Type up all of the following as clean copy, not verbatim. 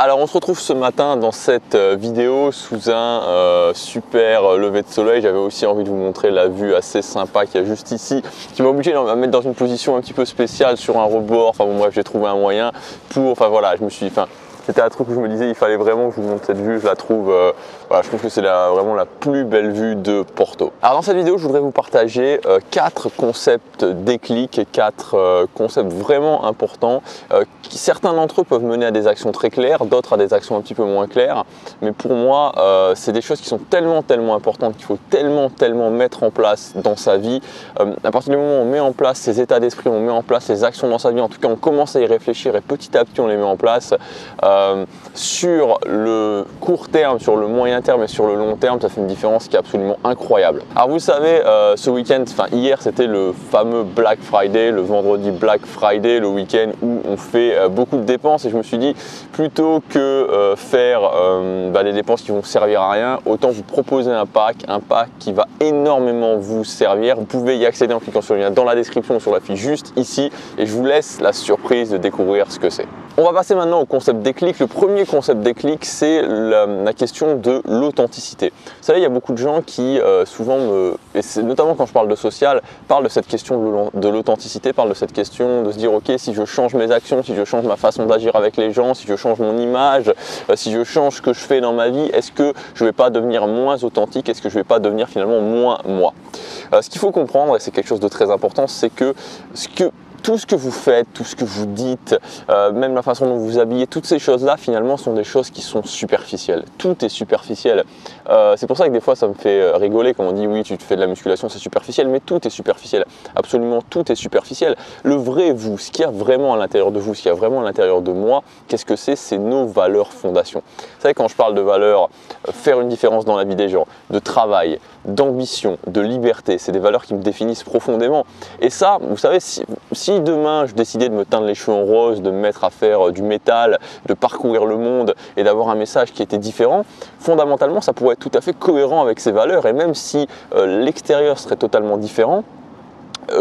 Alors on se retrouve ce matin dans cette vidéo sous un super lever de soleil. J'avais aussi envie de vous montrer la vue assez sympa qu'il y a juste ici, qui m'a obligé à me mettre dans une position un petit peu spéciale sur un rebord. Enfin bon bref, j'ai trouvé un moyen pour, voilà, c'était un truc où je me disais il fallait vraiment que je vous montre cette vue. Je la trouve, voilà, je trouve que c'est vraiment la plus belle vue de Porto. Alors dans cette vidéo, je voudrais vous partager 4 concepts déclics, 4 concepts vraiment importants. Certains d'entre eux peuvent mener à des actions très claires, d'autres à des actions un petit peu moins claires. Mais pour moi, c'est des choses qui sont tellement importantes qu'il faut tellement mettre en place dans sa vie. À partir du moment où on met en place ces états d'esprit, on met en place ces actions dans sa vie, en tout cas on commence à y réfléchir et petit à petit on les met en place. Sur le court terme, sur le moyen terme et sur le long terme, ça fait une différence qui est absolument incroyable. Alors vous savez, ce week-end, hier c'était le fameux Black Friday, le vendredi Black Friday, le week-end où on fait beaucoup de dépenses, et je me suis dit plutôt que faire des dépenses qui vont servir à rien, autant vous proposer un pack qui va énormément vous servir. Vous pouvez y accéder en cliquant sur le lien dans la description ou sur la fiche juste ici, et je vous laisse la surprise de découvrir ce que c'est. On va passer maintenant au concept déclic. Le premier concept déclic, c'est la question de l'authenticité. Vous savez, il y a beaucoup de gens qui souvent, et c'est notamment quand je parle de social, parlent de cette question de l'authenticité, parlent de cette question de se dire ok, si je change mes actions, si je change ma façon d'agir avec les gens, si je change mon image, si je change ce que je fais dans ma vie, est-ce que je ne vais pas devenir moins authentique? Est-ce que je ne vais pas devenir finalement moins moi? Ce qu'il faut comprendre, et c'est quelque chose de très important, c'est que tout ce que vous faites, tout ce que vous dites, même la façon dont vous vous habillez, toutes ces choses-là finalement sont des choses qui sont superficielles. Tout est superficiel. C'est pour ça que des fois ça me fait rigoler quand on dit oui, tu te fais de la musculation, c'est superficiel, mais tout est superficiel. Absolument tout est superficiel. Le vrai vous, ce qu'il y a vraiment à l'intérieur de vous, ce qu'il y a vraiment à l'intérieur de moi, qu'est-ce que c'est? C'est nos valeurs fondations. Vous savez, quand je parle de valeurs, faire une différence dans la vie des gens, de travail, d'ambition, de liberté, c'est des valeurs qui me définissent profondément. Et ça, vous savez, si demain je décidais de me teindre les cheveux en rose, de me mettre à faire du métal, de parcourir le monde et d'avoir un message qui était différent, fondamentalement ça pourrait être tout à fait cohérent avec ces valeurs, et même si l'extérieur serait totalement différent,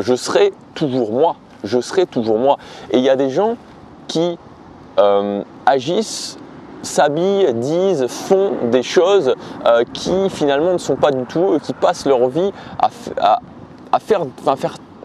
je serais toujours moi. Je serais toujours moi. Et il y a des gens qui agissent, s'habillent, disent, font des choses qui finalement ne sont pas du tout eux, qui passent leur vie à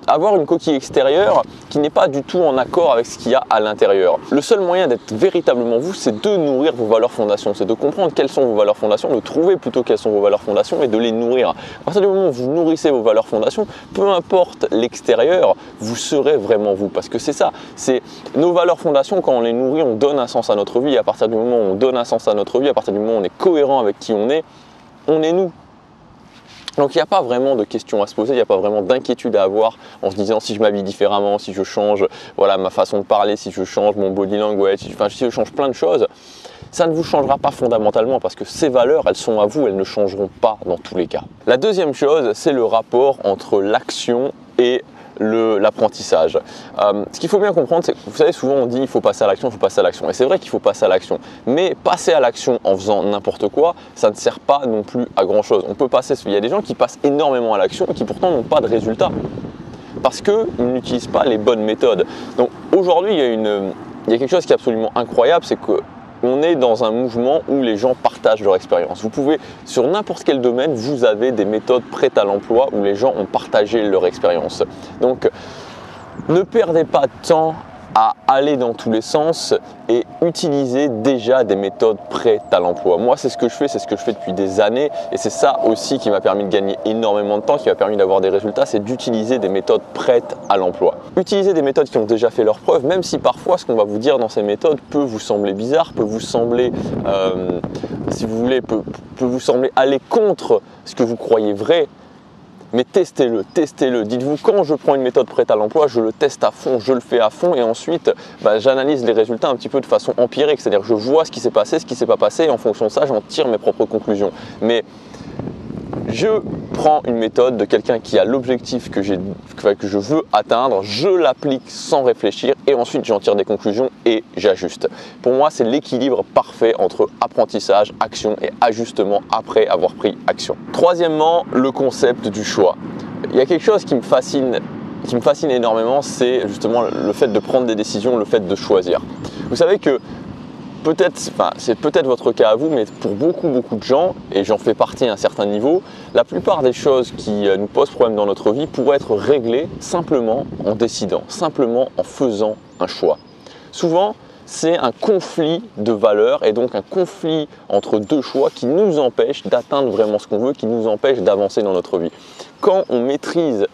avoir une coquille extérieure qui n'est pas du tout en accord avec ce qu'il y a à l'intérieur. Le seul moyen d'être véritablement vous, c'est de nourrir vos valeurs fondations, c'est de comprendre quelles sont vos valeurs fondations, de trouver plutôt quelles sont vos valeurs fondations et de les nourrir. À partir du moment où vous nourrissez vos valeurs fondations, peu importe l'extérieur, vous serez vraiment vous. Parce que c'est ça, c'est nos valeurs fondations, quand on les nourrit, on donne un sens à notre vie, et à partir du moment où on donne un sens à notre vie, à partir du moment où on est cohérent avec qui on est nous. Donc il n'y a pas vraiment de questions à se poser, il n'y a pas vraiment d'inquiétude à avoir en se disant si je m'habille différemment, si je change ma façon de parler, si je change mon body language, si je change plein de choses. Ça ne vous changera pas fondamentalement, parce que ces valeurs, elles sont à vous, elles ne changeront pas dans tous les cas. La deuxième chose, c'est le rapport entre l'action et l'apprentissage. Ce qu'il faut bien comprendre, c'est que vous savez, souvent on dit il faut passer à l'action, il faut passer à l'action. Et c'est vrai qu'il faut passer à l'action. Mais passer à l'action en faisant n'importe quoi, ça ne sert pas non plus à grand chose. Il y a des gens qui passent énormément à l'action et qui pourtant n'ont pas de résultat, parce qu'ils n'utilisent pas les bonnes méthodes. Donc aujourd'hui, il y a quelque chose qui est absolument incroyable, c'est que on est dans un mouvement où les gens partagent leur expérience. Vous pouvez, sur n'importe quel domaine, vous avez des méthodes prêtes à l'emploi où les gens ont partagé leur expérience. Donc, ne perdez pas de temps à aller dans tous les sens et utiliser déjà des méthodes prêtes à l'emploi. Moi, c'est ce que je fais depuis des années, et c'est ça aussi qui m'a permis de gagner énormément de temps, qui m'a permis d'avoir des résultats, c'est d'utiliser des méthodes prêtes à l'emploi. Utiliser des méthodes qui ont déjà fait leurs preuves, même si parfois ce qu'on va vous dire dans ces méthodes peut vous sembler bizarre, peut vous sembler, si vous voulez, peut vous sembler aller contre ce que vous croyez vrai. Mais testez-le. Dites-vous, quand je prends une méthode prête à l'emploi, je le teste à fond, je le fais à fond, et ensuite j'analyse les résultats un petit peu de façon empirique, c'est-à-dire que je vois ce qui s'est passé, ce qui ne s'est pas passé, et en fonction de ça, j'en tire mes propres conclusions. Mais je prends une méthode de quelqu'un qui a l'objectif que je veux atteindre, je l'applique sans réfléchir, et ensuite j'en tire des conclusions et j'ajuste. Pour moi, c'est l'équilibre parfait entre apprentissage, action et ajustement après avoir pris action. Troisièmement, le concept du choix. Il y a quelque chose qui me fascine énormément, c'est justement le fait de prendre des décisions, le fait de choisir. Vous savez que c'est peut-être votre cas à vous, mais pour beaucoup de gens, et j'en fais partie à un certain niveau, la plupart des choses qui nous posent problème dans notre vie pourraient être réglées simplement en décidant, simplement en faisant un choix. Souvent, c'est un conflit de valeurs et donc un conflit entre deux choix qui nous empêche d'atteindre vraiment ce qu'on veut, qui nous empêche d'avancer dans notre vie. Quand on maîtrise,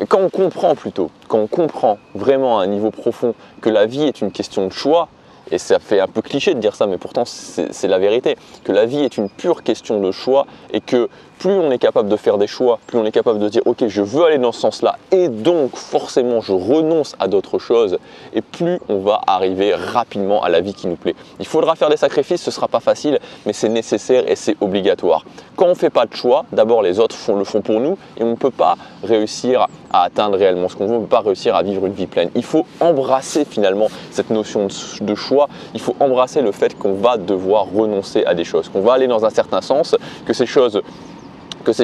quand on comprend vraiment à un niveau profond que la vie est une question de choix, et ça fait un peu cliché de dire ça, mais pourtant c'est la vérité, que la vie est une pure question de choix et que plus on est capable de faire des choix, plus on est capable de dire ok, je veux aller dans ce sens-là et donc forcément je renonce à d'autres choses, et plus on va arriver rapidement à la vie qui nous plaît. Il faudra faire des sacrifices, ce ne sera pas facile, mais c'est nécessaire et c'est obligatoire. Quand on ne fait pas de choix, d'abord les autres le font pour nous et on ne peut pas réussir à atteindre réellement ce qu'on veut, on ne peut pas réussir à vivre une vie pleine. Il faut embrasser finalement cette notion de choix, il faut embrasser le fait qu'on va devoir renoncer à des choses, qu'on va aller dans un certain sens, que ces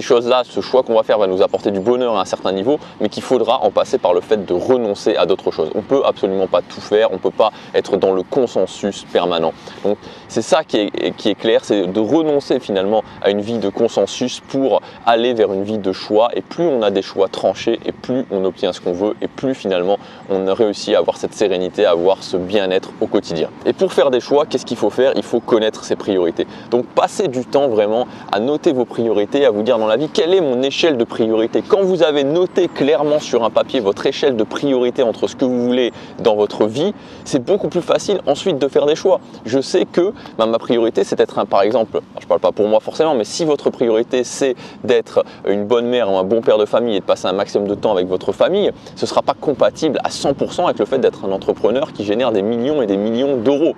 choses-là, ce choix qu'on va faire va nous apporter du bonheur à un certain niveau, mais qu'il faudra en passer par le fait de renoncer à d'autres choses. On ne peut absolument pas tout faire, on ne peut pas être dans le consensus permanent. Donc c'est ça qui est clair, c'est de renoncer finalement à une vie de consensus pour aller vers une vie de choix. Et plus on a des choix tranchés, et plus on obtient ce qu'on veut, et plus finalement on réussit à avoir cette sérénité, à avoir ce bien-être au quotidien. Et pour faire des choix, qu'est-ce qu'il faut faire? Il faut connaître ses priorités. Donc passez du temps vraiment à noter vos priorités, à vous dire dans la vie quelle est mon échelle de priorité. Quand vous avez noté clairement sur un papier votre échelle de priorité entre ce que vous voulez dans votre vie, c'est beaucoup plus facile ensuite de faire des choix. Je sais que ma priorité c'est d'être par exemple, je ne parle pas pour moi forcément, mais si votre priorité c'est d'être une bonne mère ou un bon père de famille et de passer un maximum de temps avec votre famille, ce ne sera pas compatible à 100% avec le fait d'être un entrepreneur qui génère des millions et des millions d'euros.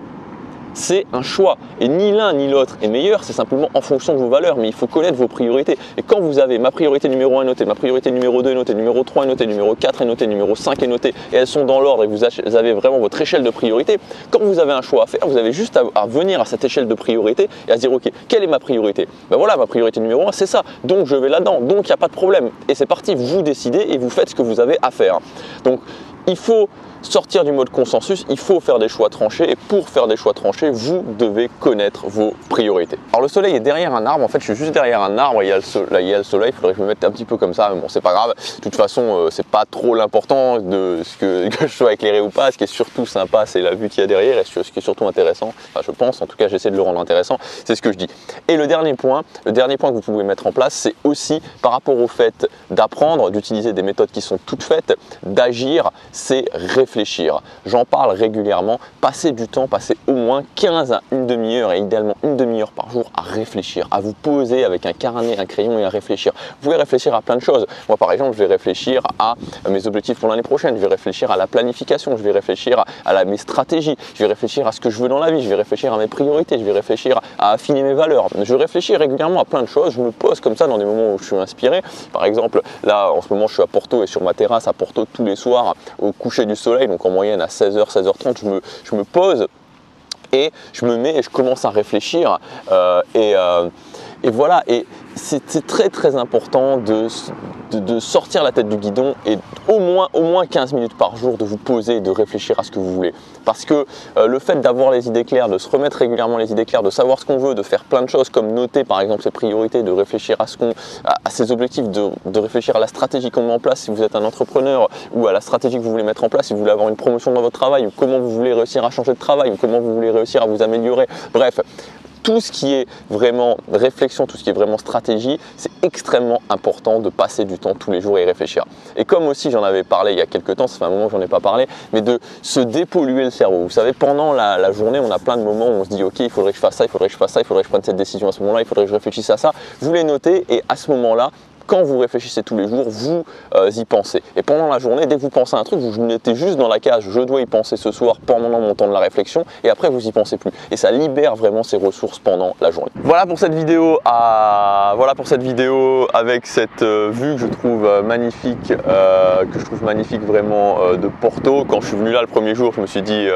C'est un choix et ni l'un ni l'autre est meilleur, c'est simplement en fonction de vos valeurs, mais il faut connaître vos priorités. Et quand vous avez ma priorité numéro 1 notée, ma priorité numéro 2 notée, numéro 3 notée, numéro 4 est notée, numéro 5 est notée, et elles sont dans l'ordre et vous avez vraiment votre échelle de priorité, quand vous avez un choix à faire, vous avez juste à venir à cette échelle de priorité et à se dire ok, quelle est ma priorité? Ben voilà, ma priorité numéro 1 c'est ça, donc je vais là-dedans, donc il n'y a pas de problème. Et c'est parti, vous décidez et vous faites ce que vous avez à faire. Donc il faut sortir du mode consensus, il faut faire des choix tranchés, et pour faire des choix tranchés, vous devez connaître vos priorités. Alors le soleil est derrière un arbre, en fait je suis juste derrière un arbre et il y a le soleil, il faudrait que je me mette un petit peu comme ça, mais bon c'est pas grave, de toute façon c'est pas trop l'important de ce que je sois éclairé ou pas, ce qui est surtout sympa c'est la vue qu'il y a derrière, et ce qui est surtout intéressant, enfin je pense, en tout cas j'essaie de le rendre intéressant, c'est ce que je dis. Et le dernier point que vous pouvez mettre en place, c'est aussi par rapport au fait d'apprendre, d'utiliser des méthodes qui sont toutes faites, d'agir, c'est réfléchir. J'en parle régulièrement, passez du temps, passez au moins 15 à une demi-heure et idéalement une demi-heure par jour à réfléchir, à vous poser avec un carnet, un crayon et à réfléchir. Vous pouvez réfléchir à plein de choses. Moi par exemple, je vais réfléchir à mes objectifs pour l'année prochaine, je vais réfléchir à la planification, je vais réfléchir à mes stratégies, je vais réfléchir à ce que je veux dans la vie, je vais réfléchir à mes priorités, je vais réfléchir à affiner mes valeurs. Je réfléchis régulièrement à plein de choses, je me pose comme ça dans des moments où je suis inspiré. Par exemple, là en ce moment je suis à Porto et sur ma terrasse à Porto tous les soirs au coucher du soleil, donc en moyenne à 16h, 16h30, je me pose et je me mets et je commence à réfléchir et voilà. Et c'est très important de sortir la tête du guidon et au moins 15 minutes par jour de vous poser et de réfléchir à ce que vous voulez. Parce que le fait d'avoir les idées claires, de se remettre régulièrement les idées claires, de savoir ce qu'on veut, de faire plein de choses comme noter par exemple ses priorités, de réfléchir à ses objectifs, de réfléchir à la stratégie qu'on met en place si vous êtes un entrepreneur, ou à la stratégie que vous voulez mettre en place si vous voulez avoir une promotion dans votre travail, ou comment vous voulez réussir à changer de travail, ou comment vous voulez réussir à vous améliorer. Bref, tout ce qui est vraiment réflexion, tout ce qui est vraiment stratégie, c'est extrêmement important de passer du temps tous les jours et y réfléchir. Et comme aussi j'en avais parlé il y a quelques temps, ça fait un moment que j'en ai pas parlé, mais de se dépolluer le cerveau. Vous savez, pendant la journée, on a plein de moments où on se dit ok, il faudrait que je fasse ça, il faudrait que je fasse ça, il faudrait que je prenne cette décision à ce moment-là, il faudrait que je réfléchisse à ça. Vous les notez et à ce moment-là, quand vous réfléchissez tous les jours, vous y pensez. Et pendant la journée, dès que vous pensez à un truc, vous mettez juste dans la case « je dois y penser ce soir pendant mon temps de la réflexion » et après vous y pensez plus. Et ça libère vraiment ses ressources pendant la journée. Voilà pour cette vidéo, avec cette vue que je trouve magnifique, vraiment de Porto. Quand je suis venu là le premier jour, je me suis dit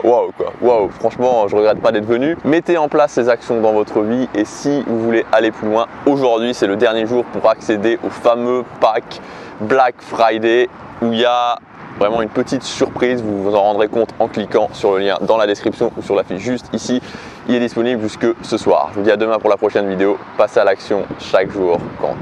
waouh quoi, waouh, franchement je regrette pas d'être venu. Mettez en place ces actions dans votre vie et si vous voulez aller plus loin, aujourd'hui c'est le dernier jour pour accéder au fameux pack Black Friday où il y a vraiment une petite surprise, vous vous en rendrez compte en cliquant sur le lien dans la description ou sur la fiche juste ici. Il est disponible jusque ce soir. Je vous dis à demain pour la prochaine vidéo. Passez à l'action, chaque jour compte.